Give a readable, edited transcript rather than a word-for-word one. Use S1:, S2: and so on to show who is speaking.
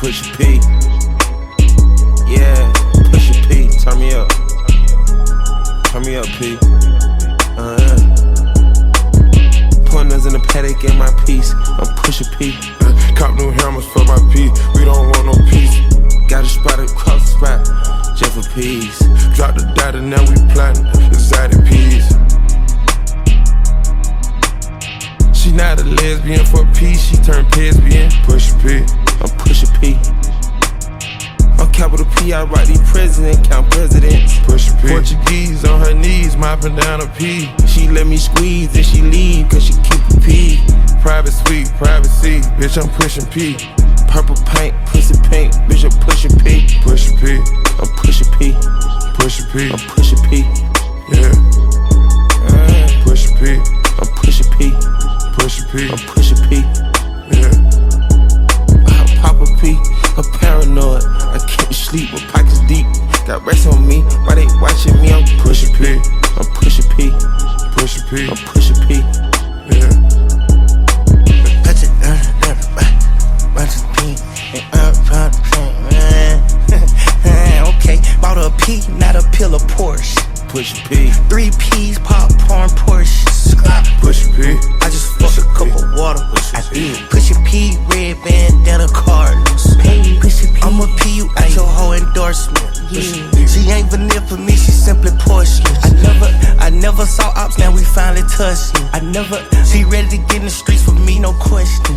S1: Push a P. Yeah, push a P. Turn me up. Turn me up, P. Pointers in the paddock in my piece. I'm push a P.
S2: Cop new hammers for my P. We don't want no peace.
S1: Got a spot across the spot, just for peace.
S2: Drop the data, now we plotting exotic peas. She not a lesbian for peace, she turned lesbian. Push a P.
S1: I'm push a P. On capital P, I write these presidents, count presidents.
S2: Push a P. Portuguese on her knees, mopping down a P.
S1: She let me squeeze and she leave, cause she keep a P.
S2: Private suite, privacy, bitch, I'm pushing P.
S1: Purple paint, pussy pink, bitch, I'm pushing P.
S2: Push a P.
S1: I'm push a P.
S2: Push a P.
S1: I'm push a P.
S2: Yeah. Push a P.
S1: I'm push a P.
S2: Push a P.
S1: I'm push a P.
S2: Yeah.
S1: I pop a P. I'm paranoid. I can't sleep, my pockets deep. Got rest on me, why they watching me? I'm push a P. I'm push a P.
S2: Push a P.
S1: I'm push a P.
S2: Yeah.
S1: Touch it, bunch of P. Okay, bought a P, not a pill of Porsche. Push a P. 3 P's, popcorn, Porsche.
S2: Push a P.
S1: I just fucked a cup of water. I did. Push a P, red bandana Cardinals. I'm a P, you ain't your whole endorsement. Yeah. She ain't vanilla for me, she simply porcelain. I never saw ops, now we finally touched. She ready to get in the streets for me, no question.